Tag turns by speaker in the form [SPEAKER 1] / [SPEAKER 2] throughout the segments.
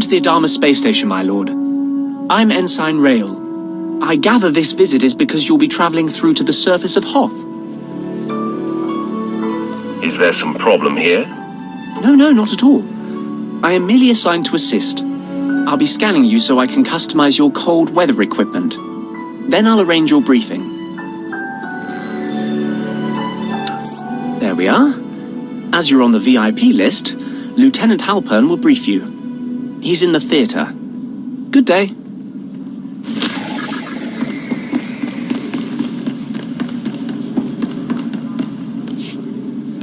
[SPEAKER 1] to the Adama space station, my lord. I'm Ensign Rail. I gather this visit is because you'll be traveling through to the surface of Hoth.
[SPEAKER 2] Is there some problem here?
[SPEAKER 1] No, not at all. I am merely assigned to assist. I'll be scanning you so I can customize your cold weather equipment. Then I'll arrange your briefing. There we are. As you're on the VIP list, Lieutenant Halpern will brief you. He's in the theatre. Good day.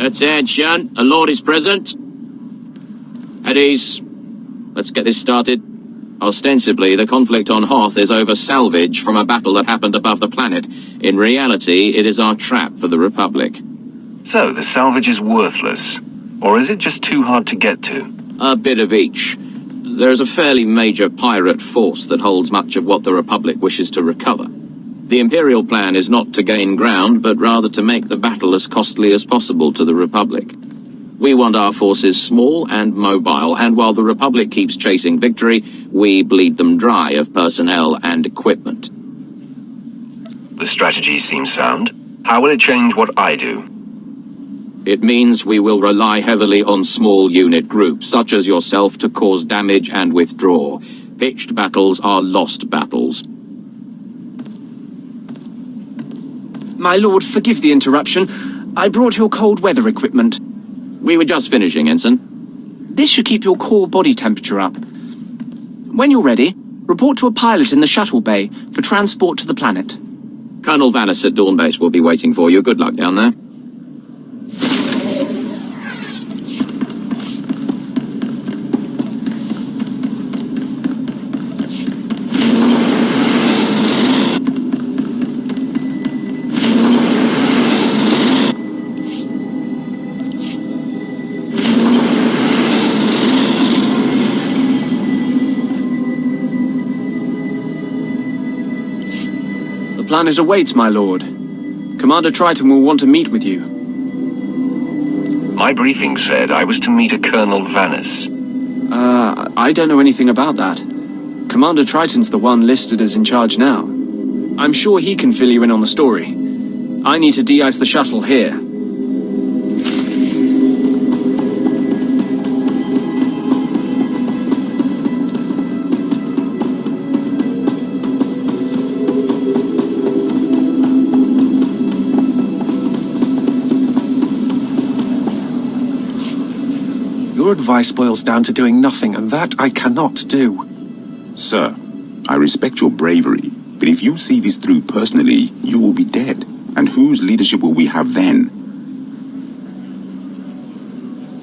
[SPEAKER 3] Attention, a lord is present. At ease. Let's get this started. Ostensibly, the conflict on Hoth is over salvage from a battle that happened above the planet. In reality, it is our trap for the Republic.
[SPEAKER 2] So, the salvage is worthless? Or is it just too hard to get to?
[SPEAKER 3] A bit of each. There's a fairly major pirate force that holds much of what the Republic wishes to recover. The Imperial plan is not to gain ground, but rather to make the battle as costly as possible to the Republic. We want our forces small and mobile, and while the Republic keeps chasing victory, we bleed them dry of personnel and equipment.
[SPEAKER 2] The strategy seems sound. How will it change what I do?
[SPEAKER 3] It means we will rely heavily on small unit groups, such as yourself, to cause damage and withdraw. Pitched battles are lost battles.
[SPEAKER 1] My lord, forgive the interruption. I brought your cold weather equipment.
[SPEAKER 3] We were just finishing, Ensign.
[SPEAKER 1] This should keep your core body temperature up. When you're ready, report to a pilot in the shuttle bay for transport to the planet.
[SPEAKER 3] Colonel Vanis at Dawn Base will be waiting for you. Good luck down there.
[SPEAKER 1] The planet awaits, my lord. Commander Triton will want to meet with you.
[SPEAKER 2] My briefing said I was to meet a Colonel Vanis.
[SPEAKER 1] I don't know anything about that. Commander Triton's the one listed as in charge now. I'm sure he can fill you in on the story. I need to de-ice the shuttle here.
[SPEAKER 4] Your advice boils down to doing nothing, and that I cannot do.
[SPEAKER 5] Sir, I respect your bravery, but if you see this through personally, you will be dead. And whose leadership will we have then?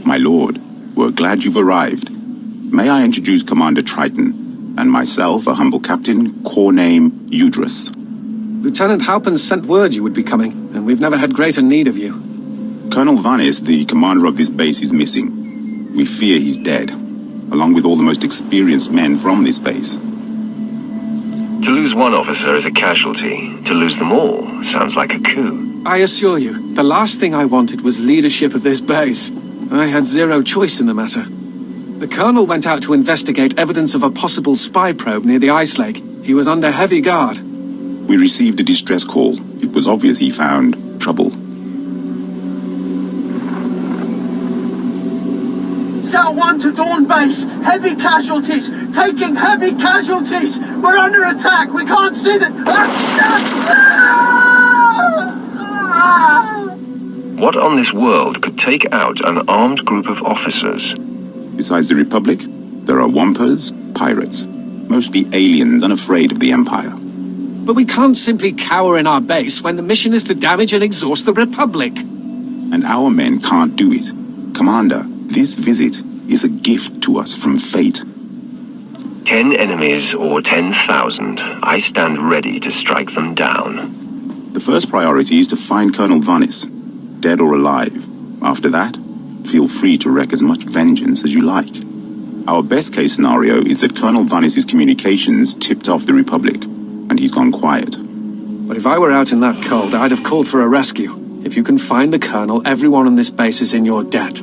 [SPEAKER 5] My lord, we're glad you've arrived. May I introduce Commander Triton, and myself, a humble captain, core name Udrus.
[SPEAKER 4] Lieutenant Halpern sent word you would be coming, and we've never had greater need of you.
[SPEAKER 5] Colonel Vanis, the commander of this base, is missing. We fear he's dead, along with all the most experienced men from this base.
[SPEAKER 2] To lose one officer is a casualty. To lose them all sounds like a coup.
[SPEAKER 4] I assure you, the last thing I wanted was leadership of this base. I had zero choice in the matter. The Colonel went out to investigate evidence of a possible spy probe near the ice lake. He was under heavy guard.
[SPEAKER 5] We received a distress call. It was obvious he found trouble.
[SPEAKER 6] Scout 1 to Dawn Base! Heavy casualties! Taking heavy casualties! We're under attack! We can't see the...
[SPEAKER 2] What on this world could take out an armed group of officers?
[SPEAKER 5] Besides the Republic, there are Wampers, pirates, mostly aliens unafraid of the Empire.
[SPEAKER 4] But we can't simply cower in our base when the mission is to damage and exhaust the Republic.
[SPEAKER 5] And our men can't do it. Commander, this visit is a gift to us from fate.
[SPEAKER 2] 10 enemies or 10,000. I stand ready to strike them down.
[SPEAKER 5] The first priority is to find Colonel Vanis, dead or alive. After that, feel free to wreak as much vengeance as you like. Our best case scenario is that Colonel Vanis's communications tipped off the Republic, and he's gone quiet.
[SPEAKER 4] But if I were out in that cold, I'd have called for a rescue. If you can find the Colonel, everyone on this base is in your debt.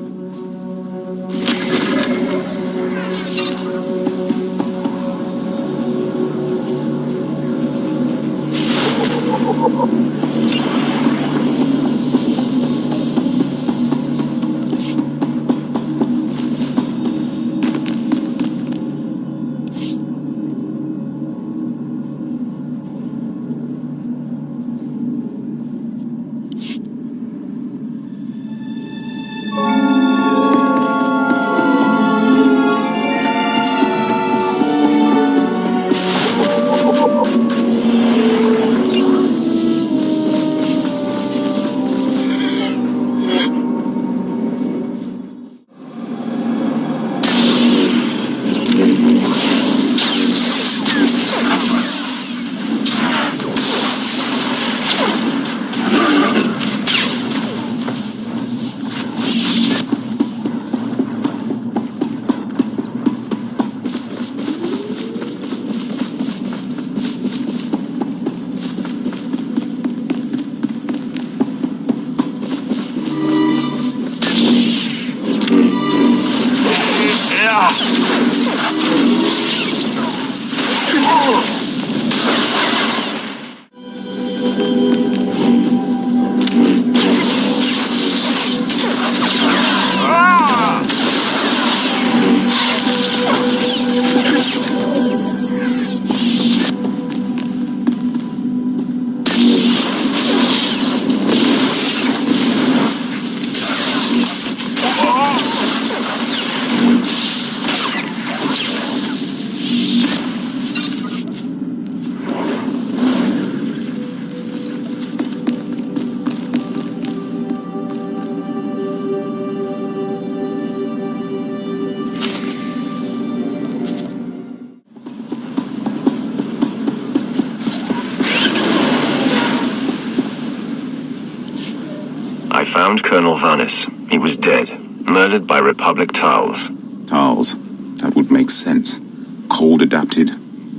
[SPEAKER 2] I found Colonel Vanis. He was dead, murdered by Republic Tals.
[SPEAKER 5] Tals. That would make sense. Cold adapted,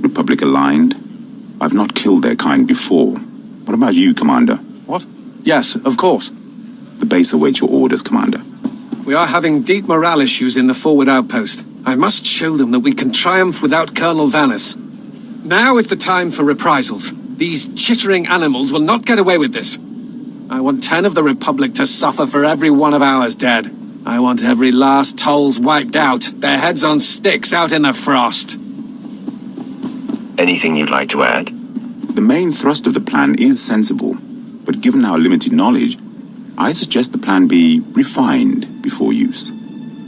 [SPEAKER 5] Republic aligned. I've not killed their kind before. What about you, Commander?
[SPEAKER 4] What? Yes, of course.
[SPEAKER 5] The base awaits your orders, Commander.
[SPEAKER 4] We are having deep morale issues in the forward outpost. I must show them that we can triumph without Colonel Vanis. Now is the time for reprisals. These chittering animals will not get away with this. I want 10 of the Republic to suffer for every one of ours dead. I want every last Tolls wiped out, their heads on sticks out in the frost.
[SPEAKER 2] Anything you'd like to add?
[SPEAKER 5] The main thrust of the plan is sensible, but given our limited knowledge, I suggest the plan be refined before use.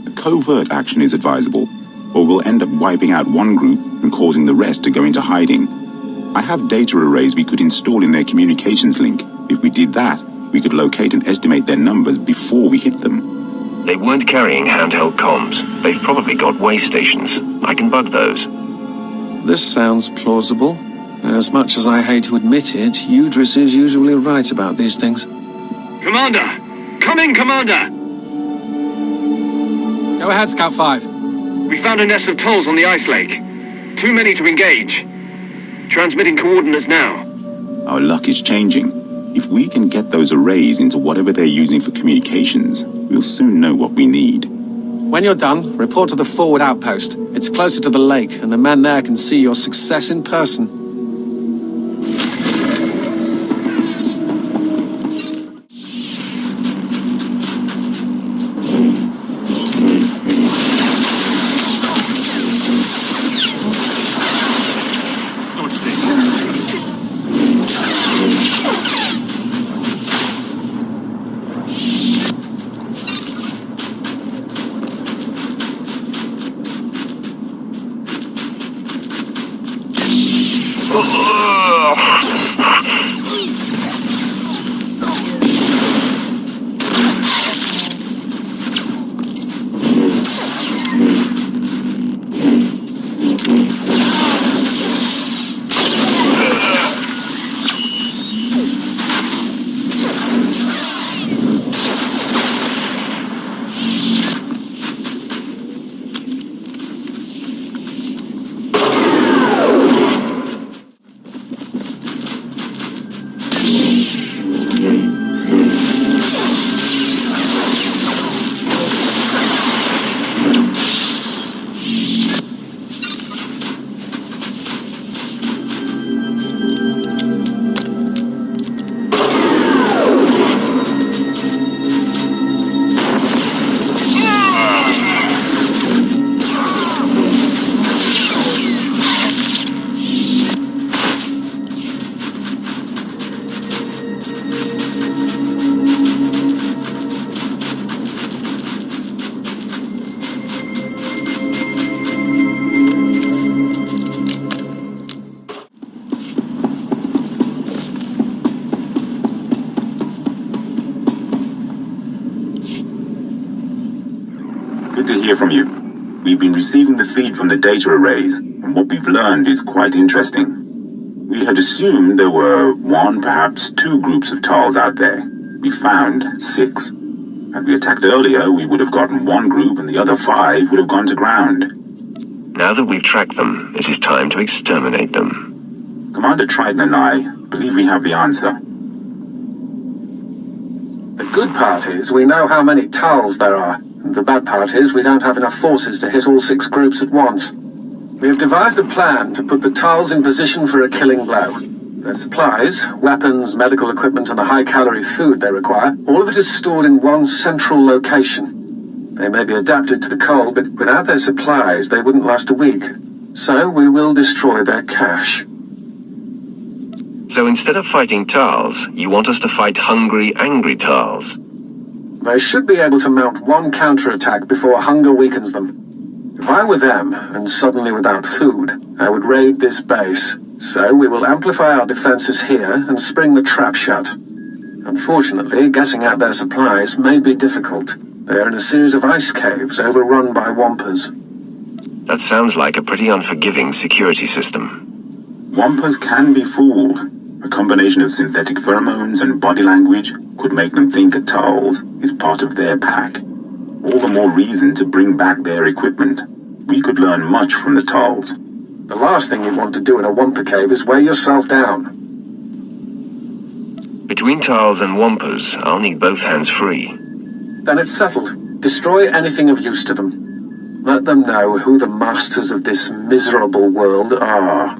[SPEAKER 5] A covert action is advisable, or we'll end up wiping out one group and causing the rest to go into hiding. I have data arrays we could install in their communications link. If we did that, we could locate and estimate their numbers before we hit them.
[SPEAKER 2] They weren't carrying handheld comms. They've probably got way stations. I can bug those.
[SPEAKER 4] This sounds plausible. As much as I hate to admit it, Udris is usually right about these things.
[SPEAKER 1] Commander! Come in, Commander!
[SPEAKER 4] Go ahead, Scout 5.
[SPEAKER 1] We found a nest of Tolls on the ice lake. Too many to engage. Transmitting coordinates now.
[SPEAKER 5] Our luck is changing. If we can get those arrays into whatever they're using for communications, we'll soon know what we need.
[SPEAKER 4] When you're done, report to the forward outpost. It's closer to the lake, and the men there can see your success in person.
[SPEAKER 5] Good to hear from you. We've been receiving the feed from the data arrays, and what we've learned is quite interesting. We had assumed there were one, perhaps two groups of Tals out there. We found 6. Had we attacked earlier, we would have gotten one group and the other 5 would have gone to ground.
[SPEAKER 2] Now that we've tracked them, it is time to exterminate them.
[SPEAKER 5] Commander Triton and I believe we have the answer.
[SPEAKER 4] The good part is we know how many Tals there are, and the bad part is we don't have enough forces to hit all 6 groups at once. We have devised a plan to put the Tals in position for a killing blow. Their supplies, weapons, medical equipment, and the high-calorie food they require, all of it is stored in one central location. They may be adapted to the cold, but without their supplies, they wouldn't last a week. So we will destroy their cache.
[SPEAKER 2] So instead of fighting Tals, you want us to fight hungry, angry Tals?
[SPEAKER 4] They should be able to mount one counterattack before hunger weakens them. If I were them, and suddenly without food, I would raid this base. So we will amplify our defenses here and spring the trap shut. Unfortunately, getting at their supplies may be difficult. They are in a series of ice caves overrun by Wampers.
[SPEAKER 2] That sounds like a pretty unforgiving security system.
[SPEAKER 5] Wampers can be fooled. A combination of synthetic pheromones and body language could make them think a Tals is part of their pack. All the more reason to bring back their equipment. We could learn much from the Tals.
[SPEAKER 4] The last thing you want to do in a Wampa cave is weigh yourself down.
[SPEAKER 2] Between Tals and Wampers, I'll need both hands free.
[SPEAKER 4] Then it's settled. Destroy anything of use to them. Let them know who the masters of this miserable world are.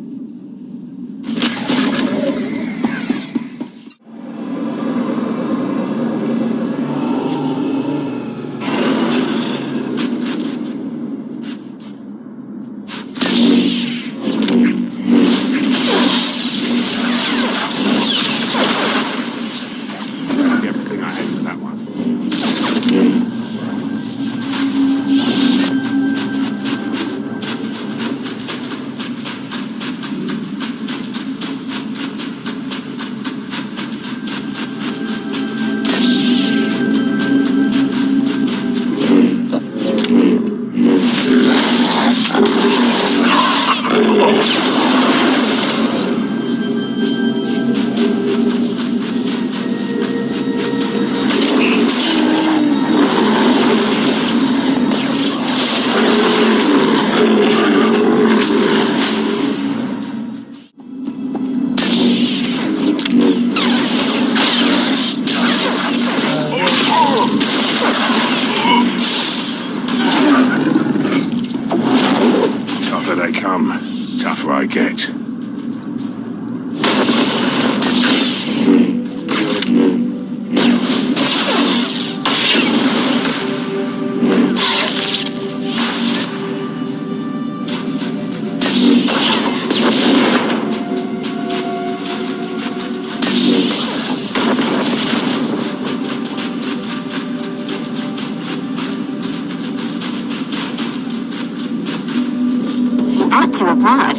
[SPEAKER 7] To applaud.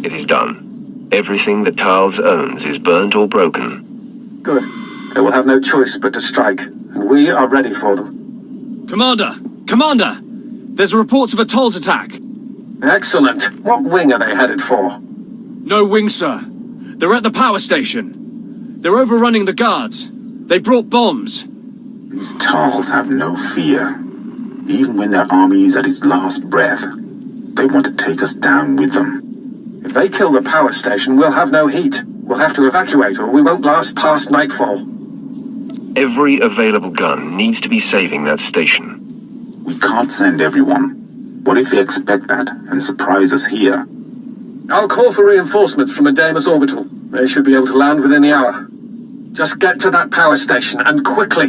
[SPEAKER 2] It is done. Everything that Tals owns is burnt or broken.
[SPEAKER 4] Good. They will have no choice but to strike, and we are ready for them.
[SPEAKER 1] Commander! Commander! There's reports of a Tals attack.
[SPEAKER 4] Excellent. What wing are they headed for?
[SPEAKER 1] No wing, sir. They're at the power station. They're overrunning the guards. They brought bombs.
[SPEAKER 5] These Tals have no fear. Even when their army is at its last breath, they want to take us down with them.
[SPEAKER 4] If they kill the power station, we'll have no heat. We'll have to evacuate, or we won't last past nightfall.
[SPEAKER 2] Every available gun needs to be saving that station.
[SPEAKER 5] We can't send everyone. What if they expect that and surprise us here?
[SPEAKER 4] I'll call for reinforcements from a Damus orbital. They should be able to land within the hour. Just get to that power station, and quickly.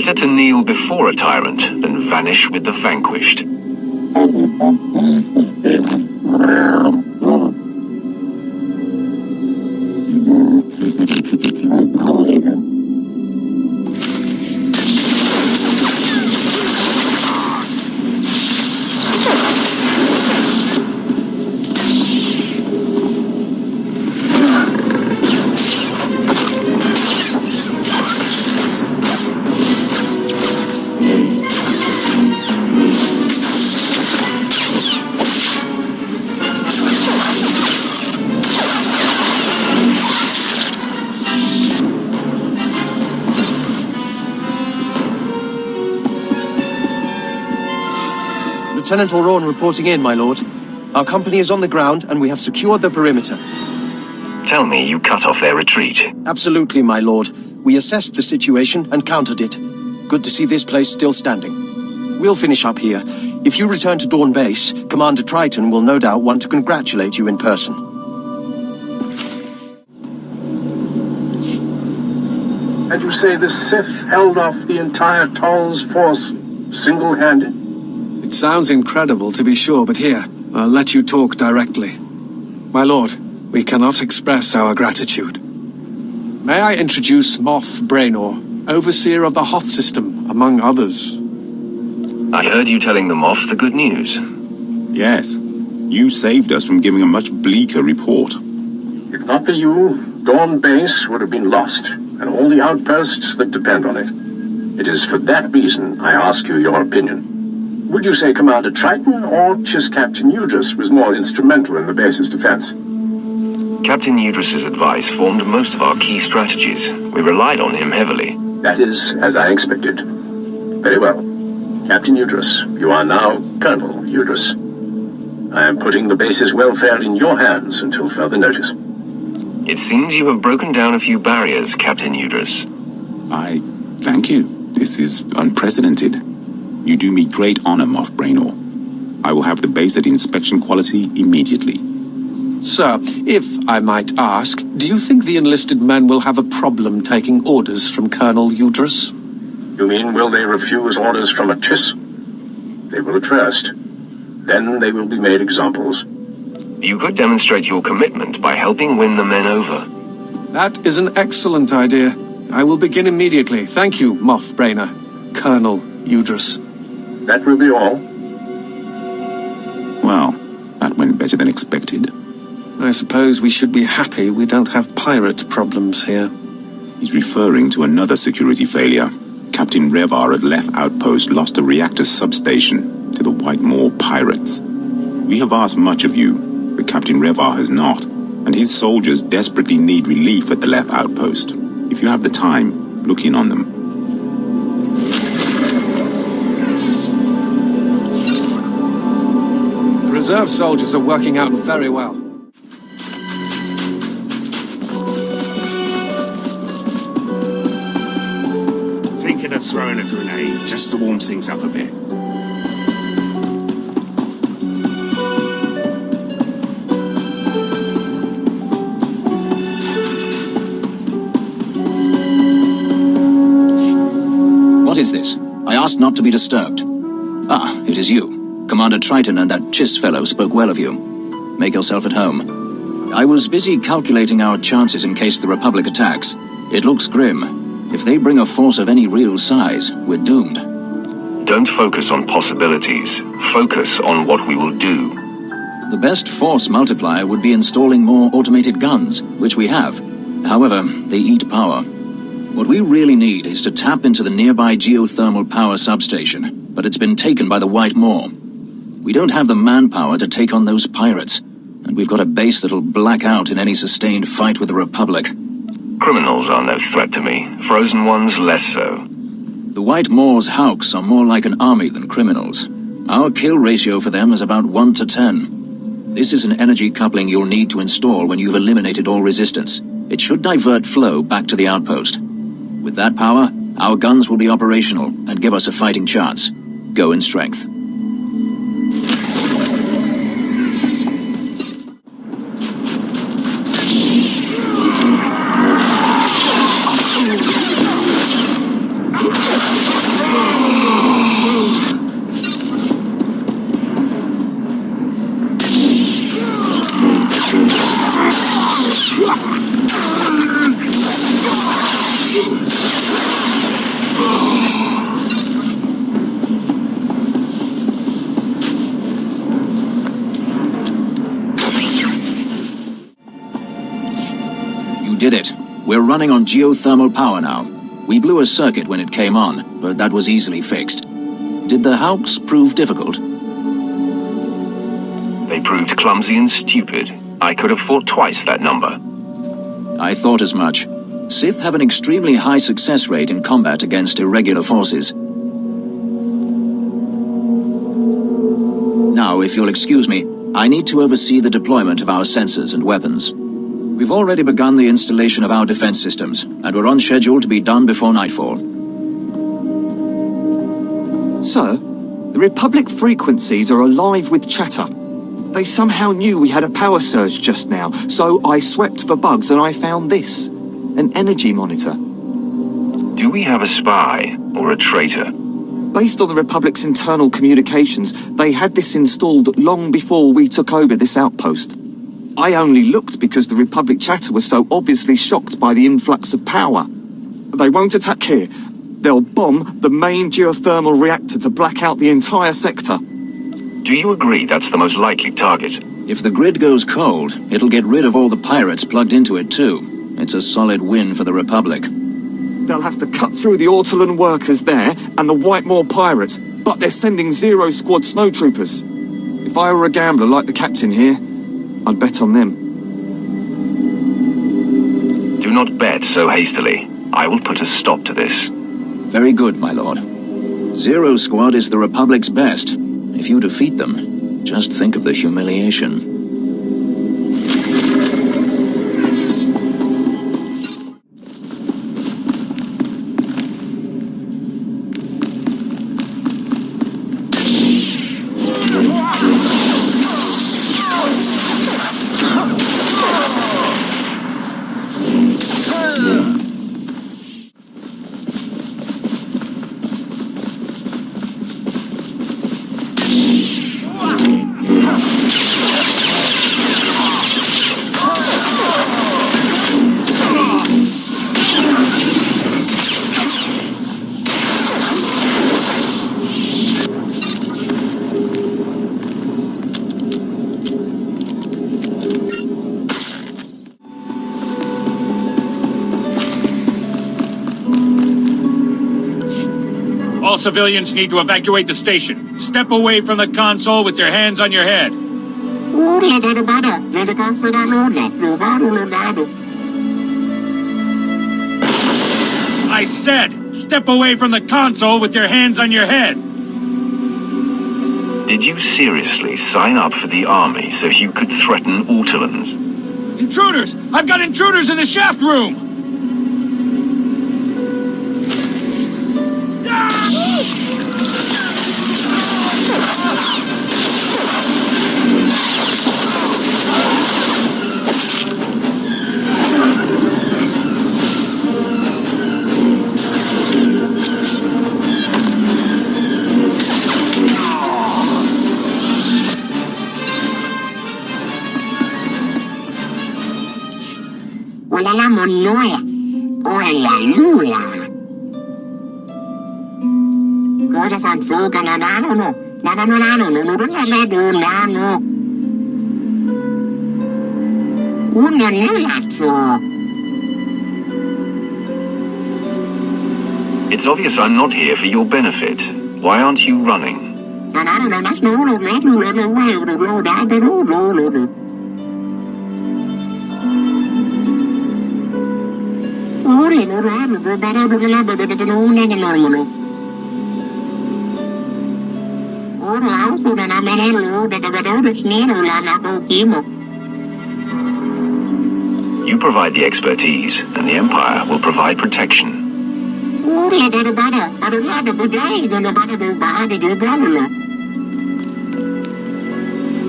[SPEAKER 2] Better to kneel before a tyrant than vanish with the vanquished.
[SPEAKER 8] Lieutenant Oron reporting in, my lord. Our company is on the ground, and we have secured the perimeter.
[SPEAKER 2] Tell me you cut off their retreat.
[SPEAKER 8] Absolutely, my lord. We assessed the situation and countered it. Good to see this place still standing. We'll finish up here. If you return to Dawn Base, Commander Triton will no doubt want to congratulate you in person.
[SPEAKER 9] And you say the Sith held off the entire Toll's force, single-handed?
[SPEAKER 4] It sounds incredible, to be sure, but here, I'll let you talk directly. My lord, we cannot express our gratitude. May I introduce Moff Braynor, overseer of the Hoth system, among others.
[SPEAKER 2] I heard you telling them off the good news.
[SPEAKER 5] Yes. You saved us from giving a much bleaker report.
[SPEAKER 9] If not for you, Dawn Base would have been lost, and all the outposts that depend on it. It is for that reason I ask you your opinion. Would you say Commander Triton or just Captain Udris was more instrumental in the base's defense?
[SPEAKER 2] Captain Udris's advice formed most of our key strategies. We relied on him heavily.
[SPEAKER 9] That is as I expected. Very well. Captain Udris, you are now Colonel Udris. I am putting the base's welfare in your hands until further notice.
[SPEAKER 2] It seems you have broken down a few barriers, Captain Udris.
[SPEAKER 5] I thank you. This is unprecedented. You do me great honor, Moff Braynor. I will have the base at inspection quality immediately.
[SPEAKER 4] Sir, if I might ask, do you think the enlisted men will have a problem taking orders from Colonel Udris?
[SPEAKER 9] You mean, will they refuse orders from a Chiss? They will at first. Then they will be made examples.
[SPEAKER 2] You could demonstrate your commitment by helping win the men over.
[SPEAKER 4] That is an excellent idea. I will begin immediately. Thank you, Moff Braynor. Colonel Udris.
[SPEAKER 9] That will be all.
[SPEAKER 5] Well, that went better than expected.
[SPEAKER 4] I suppose we should be happy we don't have pirate problems here.
[SPEAKER 5] He's referring to another security failure. Captain Revar at Leth Outpost lost a reactor substation to the Whitemore pirates. We have asked much of you, but Captain Revar has not, and his soldiers desperately need relief at the Leth Outpost. If you have the time, look in on them.
[SPEAKER 4] The reserve soldiers are working out very well.
[SPEAKER 10] Thinking of throwing a grenade, just to warm things up a bit.
[SPEAKER 11] What is this? I asked not to be disturbed. Ah, it is you. Commander Triton and that Chiss fellow spoke well of you. Make yourself at home. I was busy calculating our chances in case the Republic attacks. It looks grim. If they bring a force of any real size, we're doomed.
[SPEAKER 2] Don't focus on possibilities. Focus on what we will do.
[SPEAKER 11] The best force multiplier would be installing more automated guns, which we have. However, they eat power. What we really need is to tap into the nearby geothermal power substation, but it's been taken by the Whitemore. We don't have the manpower to take on those pirates, and we've got a base that'll black out in any sustained fight with the Republic.
[SPEAKER 2] Criminals are no threat to me. Frozen ones less so.
[SPEAKER 11] The Whitemore's Hawks are more like an army than criminals. Our kill ratio for them is about 1 to 10. This is an energy coupling you'll need to install when you've eliminated all resistance. It should divert flow back to the outpost. With that power, our guns will be operational and give us a fighting chance. Go in strength. We're running on geothermal power now. We blew a circuit when it came on, but that was easily fixed. Did the Hawks prove difficult?
[SPEAKER 2] They proved clumsy and stupid. I could have fought twice that number.
[SPEAKER 11] I thought as much. Sith have an extremely high success rate in combat against irregular forces. Now, if you'll excuse me, I need to oversee the deployment of our sensors and weapons. We've already begun the installation of our defense systems, and we're on schedule to be done before nightfall.
[SPEAKER 12] Sir, the Republic frequencies are alive with chatter. They somehow knew we had a power surge just now, so I swept for bugs and I found this. An energy monitor.
[SPEAKER 2] Do we have a spy or a traitor?
[SPEAKER 12] Based on the Republic's internal communications, they had this installed long before we took over this outpost. I only looked because the Republic chatter was so obviously shocked by the influx of power. They won't attack here. They'll bomb the main geothermal reactor to black out the entire sector.
[SPEAKER 2] Do you agree that's the most likely target?
[SPEAKER 11] If the grid goes cold, it'll get rid of all the pirates plugged into it too. It's a solid win for the Republic.
[SPEAKER 12] They'll have to cut through the Ortolan workers there and the Whitemore pirates, but they're sending Zero Squad snowtroopers. If I were a gambler like the captain here, I'd bet on them.
[SPEAKER 2] Do not bet so hastily. I will put a stop to this.
[SPEAKER 11] Very good, my lord. Zero Squad is the Republic's best. If you defeat them, just think of the humiliation.
[SPEAKER 13] All civilians need to evacuate the station. Step away from the console with your hands on your head. I said, step away from the console with your hands on your head.
[SPEAKER 2] Did you seriously sign up for the army so you could threaten Ortolans?
[SPEAKER 13] Intruders! I've got intruders in the shaft room!
[SPEAKER 2] It's obvious I'm not here for your benefit. Why aren't you running? You provide the expertise, and the Empire will provide protection.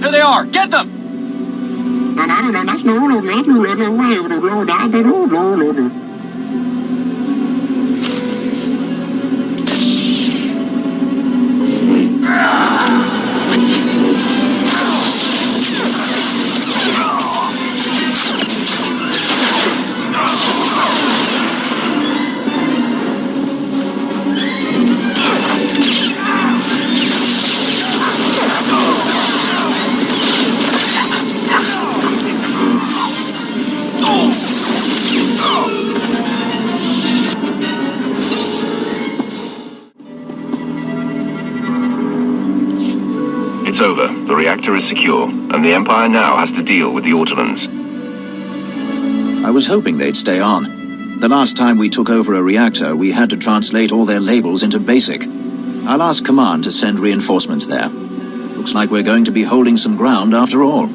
[SPEAKER 13] There they are! Get them!
[SPEAKER 2] over. The reactor is secure, and the Empire now has to deal with the Autolans.
[SPEAKER 11] I was hoping they'd stay on. The last time we took over a reactor, we had to translate all their labels into BASIC. I'll ask Command to send reinforcements there. Looks like we're going to be holding some ground after all.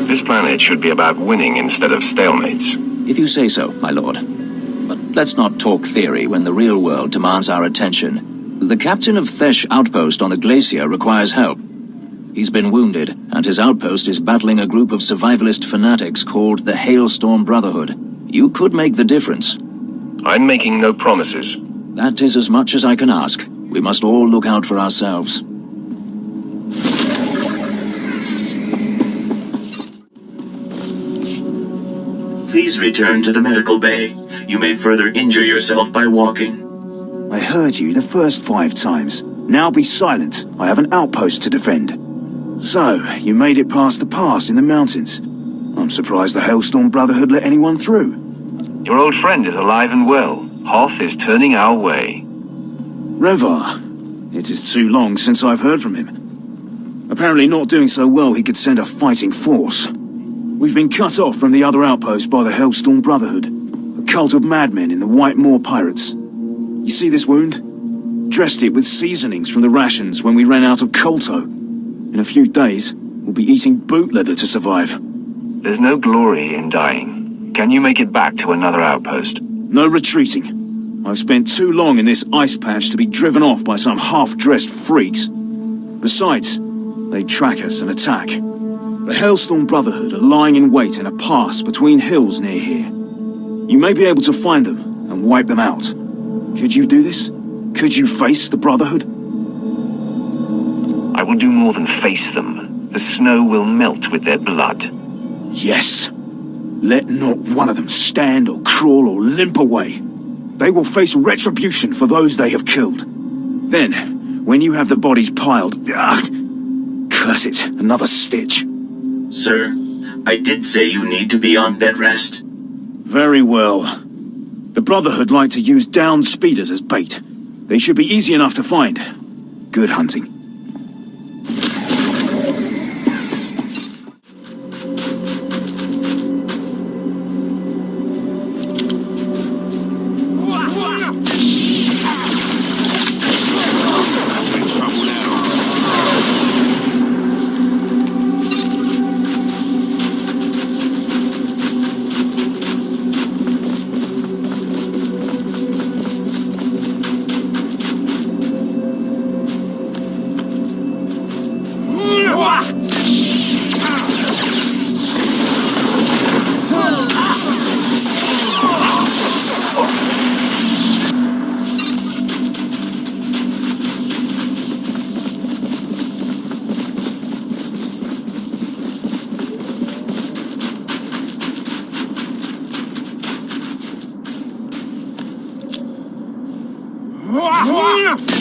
[SPEAKER 2] This planet should be about winning instead of stalemates.
[SPEAKER 11] If you say so, my lord. But let's not talk theory when the real world demands our attention. The captain of Thesh outpost on the glacier requires help. He's been wounded, and his outpost is battling a group of survivalist fanatics called the Hailstorm Brotherhood. You could make the difference.
[SPEAKER 2] I'm making no promises.
[SPEAKER 11] That is as much as I can ask. We must all look out for ourselves.
[SPEAKER 14] Please return to the medical bay. You may further injure yourself by walking.
[SPEAKER 15] I heard you the first 5 times. Now be silent. I have an outpost to defend. So, you made it past the pass in the mountains. I'm surprised the Hailstorm Brotherhood let anyone through.
[SPEAKER 2] Your old friend is alive and well. Hoth is turning our way.
[SPEAKER 15] Revar. It is too long since I've heard from him. Apparently not doing so well he could send a fighting force. We've been cut off from the other outpost by the Hailstorm Brotherhood, a cult of madmen in the White Moor Pirates. You see this wound? Dressed it with seasonings from the rations when we ran out of Colto. In a few days, we'll be eating boot leather to survive.
[SPEAKER 2] There's no glory in dying. Can you make it back to another outpost?
[SPEAKER 15] No retreating. I've spent too long in this ice patch to be driven off by some half-dressed freaks. Besides, they track us and attack. The Hailstorm Brotherhood are lying in wait in a pass between hills near here. You may be able to find them and wipe them out. Could you do this? Could you face the Brotherhood?
[SPEAKER 2] I will do more than face them. The snow will melt with their blood.
[SPEAKER 15] Yes. Let not one of them stand or crawl or limp away. They will face retribution for those they have killed. Then, when you have the bodies piled... curse it, another stitch.
[SPEAKER 14] Sir, I did say you need to be on bed rest.
[SPEAKER 15] Very well. The Brotherhood like to use downed speeders as bait. They should be easy enough to find. Good hunting.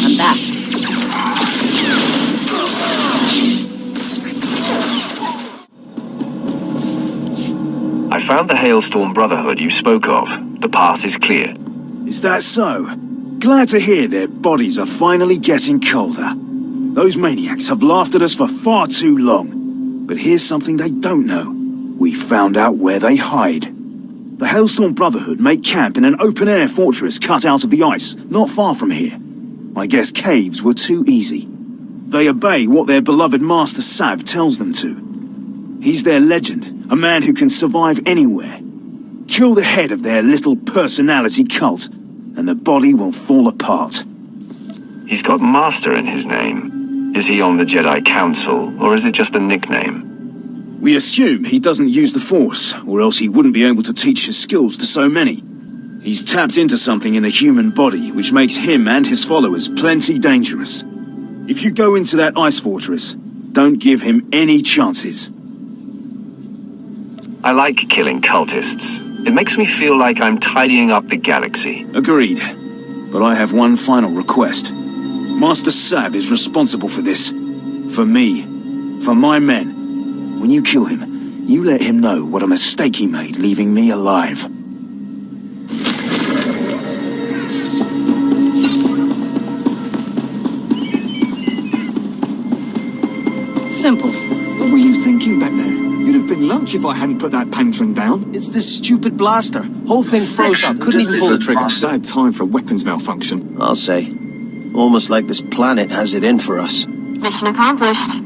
[SPEAKER 7] I'm back.
[SPEAKER 2] I found the Hailstorm Brotherhood you spoke of. The pass is clear.
[SPEAKER 15] Is that so? Glad to hear their bodies are finally getting colder. Those maniacs have laughed at us for far too long. But here's something they don't know. We found out where they hide. The Hailstorm Brotherhood make camp in an open-air fortress cut out of the ice, not far from here. I guess caves were too easy. They obey what their beloved Master Sav tells them to. He's their legend, a man who can survive anywhere. Kill the head of their little personality cult, and the body will fall apart.
[SPEAKER 2] He's got Master in his name. Is he on the Jedi Council, or is it just a nickname?
[SPEAKER 15] We assume he doesn't use the Force, or else he wouldn't be able to teach his skills to so many. He's tapped into something in the human body which makes him and his followers plenty dangerous. If you go into that ice fortress, don't give him any chances.
[SPEAKER 2] I like killing cultists. It makes me feel like I'm tidying up the galaxy.
[SPEAKER 15] Agreed. But I have one final request. Master Sav is responsible for this. For me. For my men. When you kill him, you let him know what a mistake he made leaving me alive.
[SPEAKER 7] simple.
[SPEAKER 12] What were you thinking back there? You'd have been lunch if I hadn't put that pantron down.
[SPEAKER 8] It's this stupid blaster. Whole thing froze up. Couldn't even pull the trigger.
[SPEAKER 12] Bad time for a weapons malfunction.
[SPEAKER 8] I'll say. Almost like this planet has it in for us.
[SPEAKER 7] Mission accomplished.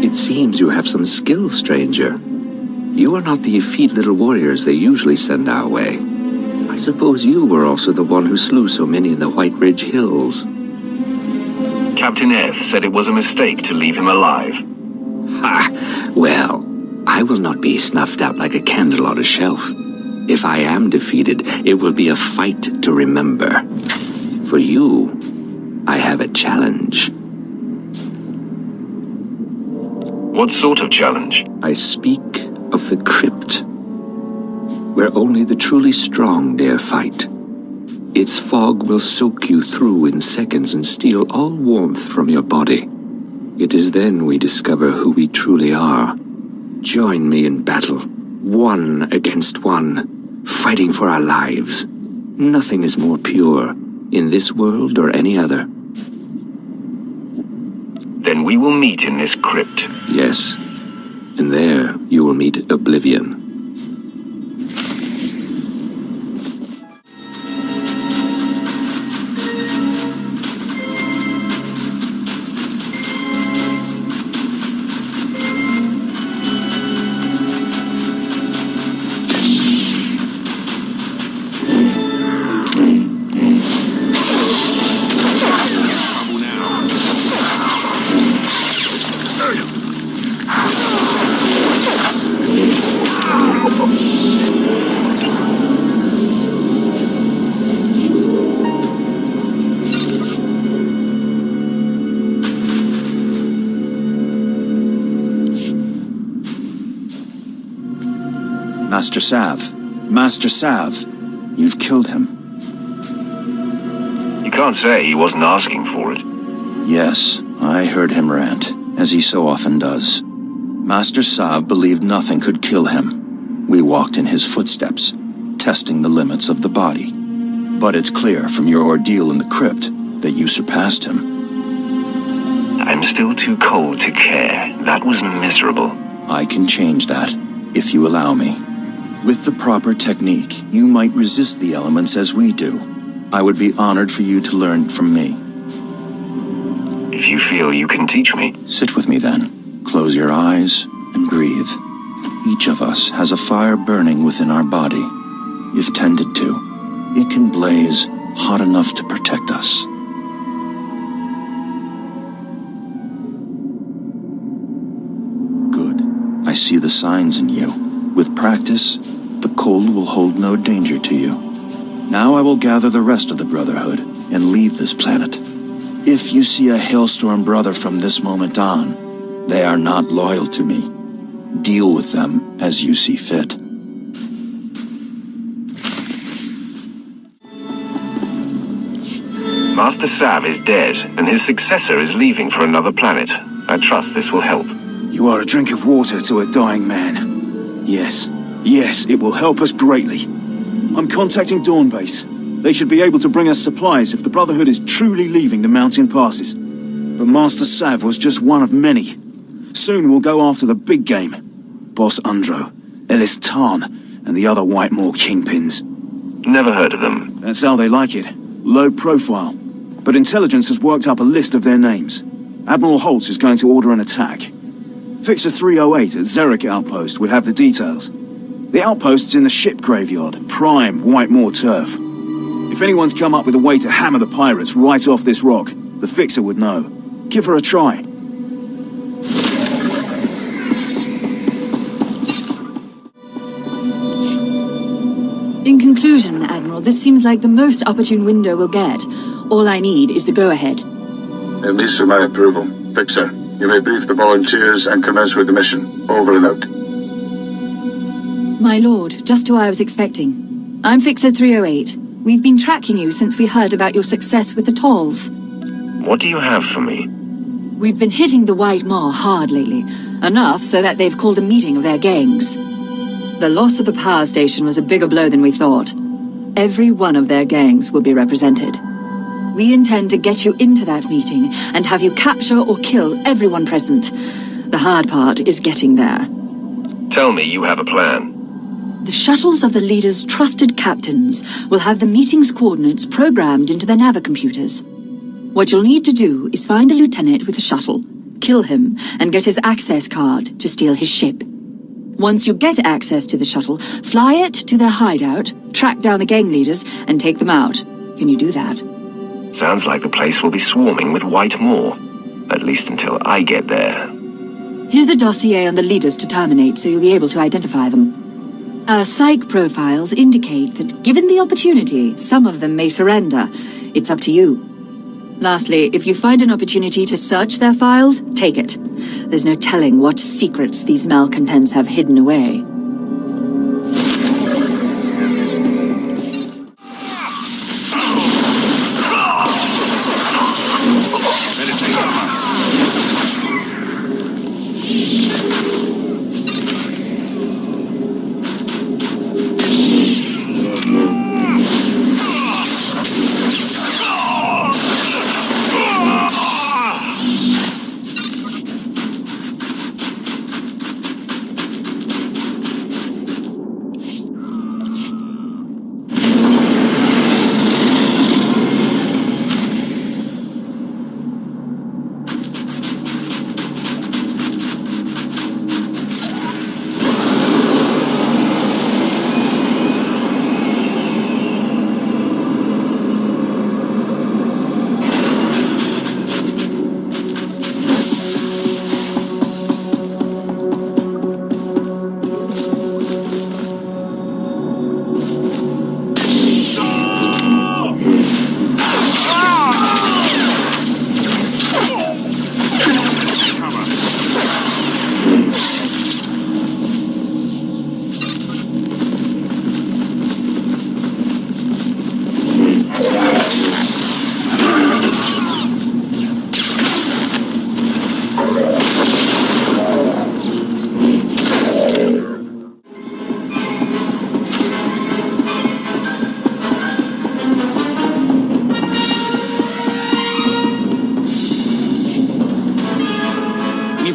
[SPEAKER 16] It seems you have some skill, stranger. You are not the effete little warriors they usually send our way. I suppose you were also the one who slew so many in the White Ridge Hills.
[SPEAKER 2] Captain Eth said it was a mistake to leave him alive.
[SPEAKER 16] Ha! Well, I will not be snuffed out like a candle on a shelf. If I am defeated, it will be a fight to remember. For you, I have a challenge.
[SPEAKER 2] What sort of challenge?
[SPEAKER 16] I speak of the crypt, where only the truly strong dare fight. Its fog will soak you through in seconds and steal all warmth from your body. It is then we discover who we truly are. Join me in battle, one against one, fighting for our lives. Nothing is more pure, in this world or any other.
[SPEAKER 2] Then we will meet in this crypt.
[SPEAKER 16] Yes, and there you will meet Oblivion.
[SPEAKER 15] Master Sav. Master Sav. You've killed him.
[SPEAKER 2] You can't say he wasn't asking for it.
[SPEAKER 15] Yes, I heard him rant, as he so often does. Master Sav believed nothing could kill him. We walked in his footsteps, testing the limits of the body. But it's clear from your ordeal in the crypt that you surpassed him.
[SPEAKER 2] I'm still too cold to care. That was miserable.
[SPEAKER 15] I can change that, if you allow me. With the proper technique, you might resist the elements as we do. I would be honored for you to learn from me.
[SPEAKER 2] If you feel you can teach me.
[SPEAKER 15] Sit with me then. Close your eyes and breathe. Each of us has a fire burning within our body. If tended to, it can blaze hot enough to protect us. Good. I see the signs in you. With practice, the cold will hold no danger to you. Now I will gather the rest of the Brotherhood and leave this planet. If you see a Hailstorm brother from this moment on, they are not loyal to me. Deal with them as you see fit.
[SPEAKER 2] Master Sav is dead, and his successor is leaving for another planet. I trust this will help.
[SPEAKER 15] You are a drink of water to a dying man. Yes, yes, it will help us greatly. I'm contacting Dawn Base. They should be able to bring us supplies if the Brotherhood is truly leaving the mountain passes. But Master Sav was just one of many. Soon we'll go after the big game. Boss Undro, Ellis Tarn, and the other Whitemore kingpins.
[SPEAKER 2] Never heard of them.
[SPEAKER 15] That's how they like it. Low profile. But intelligence has worked up a list of their names. Admiral Holtz is going to order an attack. Fixer 308 at Zerek Outpost would have the details. The outpost's in the ship graveyard, prime Whitemore turf. If anyone's come up with a way to hammer the pirates right off this rock, the Fixer would know. Give her a try.
[SPEAKER 17] In conclusion, Admiral, this seems like the most opportune window we'll get. All I need is the go-ahead.
[SPEAKER 18] At least with my approval. Fixer, you may brief the volunteers and commence with the mission. Over and out.
[SPEAKER 17] My lord, just who I was expecting. I'm Fixer 308. We've been tracking you since we heard about your success with the Talls.
[SPEAKER 2] What do you have for me?
[SPEAKER 17] We've been hitting the White Maw hard lately. Enough so that they've called a meeting of their gangs. The loss of a power station was a bigger blow than we thought. Every one of their gangs will be represented. We intend to get you into that meeting and have you capture or kill everyone present. The hard part is getting there.
[SPEAKER 2] Tell me you have a plan.
[SPEAKER 17] The shuttles of the leaders' trusted captains will have the meeting's coordinates programmed into their navicomputers. What you'll need to do is find a lieutenant with a shuttle, kill him, and get his access card to steal his ship. Once you get access to the shuttle, fly it to their hideout, track down the gang leaders, and take them out. Can you do that?
[SPEAKER 2] Sounds like the place will be swarming with Whitemore. At least until I get there.
[SPEAKER 17] Here's a dossier on the leaders to terminate, so you'll be able to identify them. Our psych profiles indicate that given the opportunity, some of them may surrender. It's up to you. Lastly, if you find an opportunity to search their files, take it. There's no telling what secrets these malcontents have hidden away.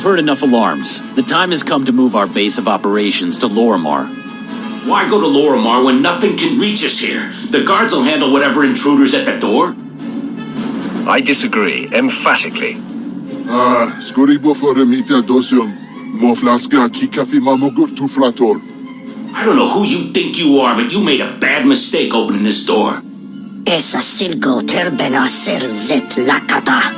[SPEAKER 19] We've heard enough alarms. The time has come to move our base of operations to Lorimar.
[SPEAKER 10] Why go to Lorimar when nothing can reach us here? The guards will handle whatever intruders at the door.
[SPEAKER 2] I disagree, emphatically.
[SPEAKER 20] Skoribo foremita dosium. Moflaska kikafi mamogur tu flator.
[SPEAKER 10] I don't know who you think you are, but you made a bad mistake opening this door.
[SPEAKER 7] Esa silgo terbena ser zet lakata.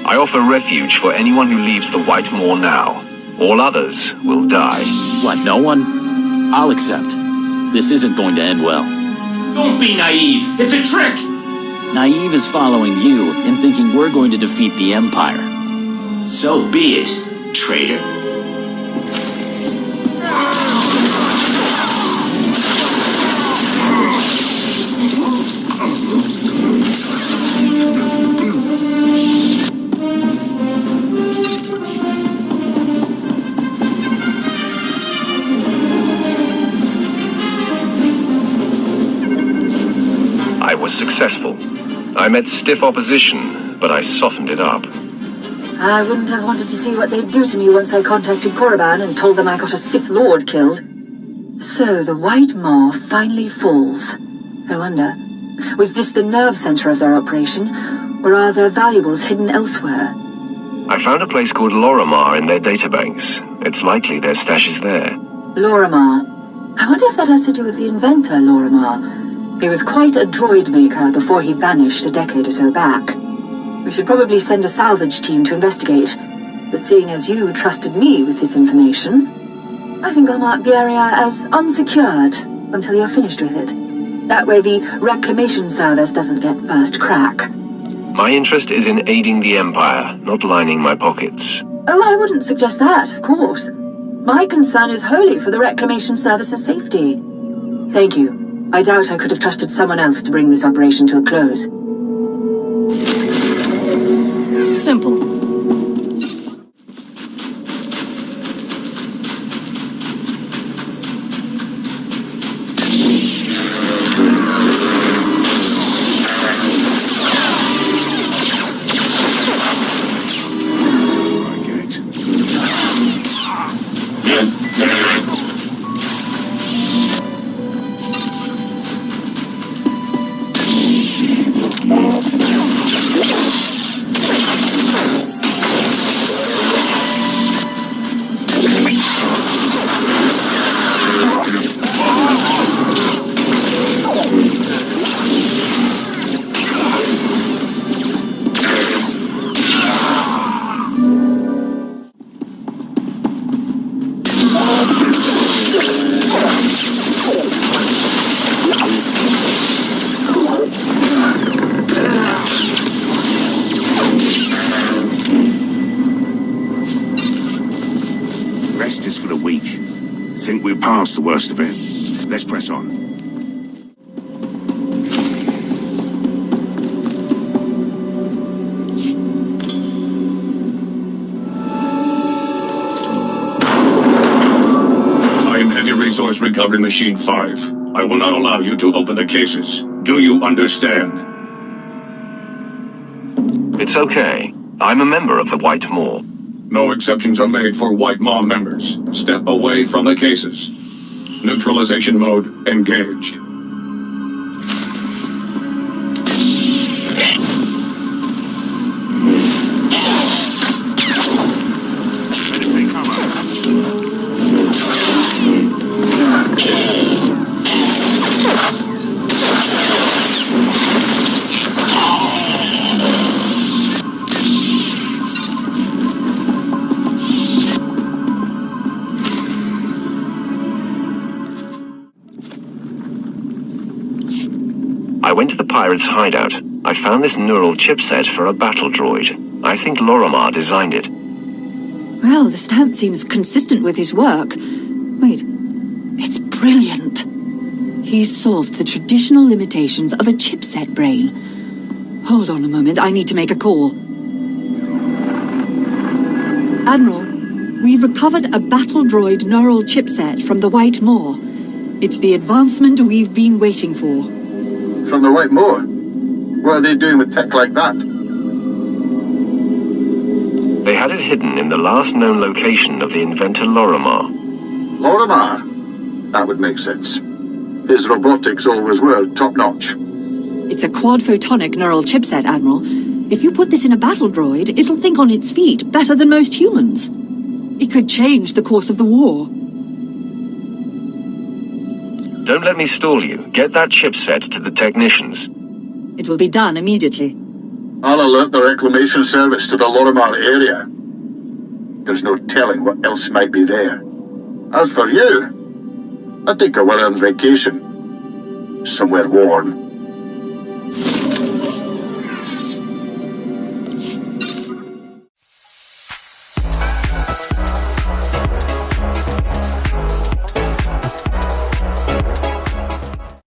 [SPEAKER 2] I offer refuge for anyone who leaves the Whitemore now. All others will die.
[SPEAKER 19] What, no one? I'll accept. This isn't going to end well.
[SPEAKER 10] Don't be naive. It's a trick.
[SPEAKER 19] Naive is following you and thinking we're going to defeat the Empire.
[SPEAKER 10] So be it, traitor.
[SPEAKER 2] I was successful. I met stiff opposition, but I softened it up.
[SPEAKER 17] I wouldn't have wanted to see what they'd do to me once I contacted Korriban and told them I got a Sith Lord killed. So the White Maw finally falls. I wonder, was this the nerve center of their operation, or are their valuables hidden elsewhere?
[SPEAKER 2] I found a place called Lorimar in their databanks. It's likely their stash is there.
[SPEAKER 17] Lorimar. I wonder if that has to do with the inventor, Lorimar. He was quite a droid maker before he vanished a decade or so back. We should probably send a salvage team to investigate. But seeing as you trusted me with this information, I think I'll mark the area as unsecured until you're finished with it. That way the Reclamation Service doesn't get first crack.
[SPEAKER 2] My interest is in aiding the Empire, not lining my pockets.
[SPEAKER 17] Oh, I wouldn't suggest that, of course. My concern is wholly for the Reclamation Service's safety. Thank you. I doubt I could have trusted someone else to bring this operation to a close.
[SPEAKER 7] Simple.
[SPEAKER 21] Rest is for the weak. Think we're past the worst of it. Let's press on.
[SPEAKER 22] I am Heavy Resource Recovery Machine 5. I will not allow you to open the cases. Do you understand?
[SPEAKER 2] It's okay. I'm a member of the White Maw.
[SPEAKER 22] No exceptions are made for White Maw members. Step away from the cases. Neutralization mode engaged.
[SPEAKER 2] I went to the pirates' hideout. I found this neural chipset for a battle droid. I think Lorimar designed it.
[SPEAKER 17] Well, the stamp seems consistent with his work. Wait, it's brilliant. He's solved the traditional limitations of a chipset brain. Hold on a moment, I need to make a call. Admiral, we've recovered a battle droid neural chipset from the White Maw. It's the advancement we've been waiting for.
[SPEAKER 18] From the White Maw? What are they doing with tech like that?
[SPEAKER 2] They had it hidden in the last known location of the inventor Lorimar.
[SPEAKER 18] Lorimar? That would make sense. His robotics always were top-notch.
[SPEAKER 17] It's a quad-photonic neural chipset, Admiral. If you put this in a battle droid, it'll think on its feet better than most humans. It could change the course of the war.
[SPEAKER 2] Don't let me stall you. Get that chipset to the technicians.
[SPEAKER 17] It will be done immediately.
[SPEAKER 18] I'll alert the Reclamation Service to the Lorimar area. There's no telling what else might be there. As for you, I'd take a well-earned vacation. Somewhere warm.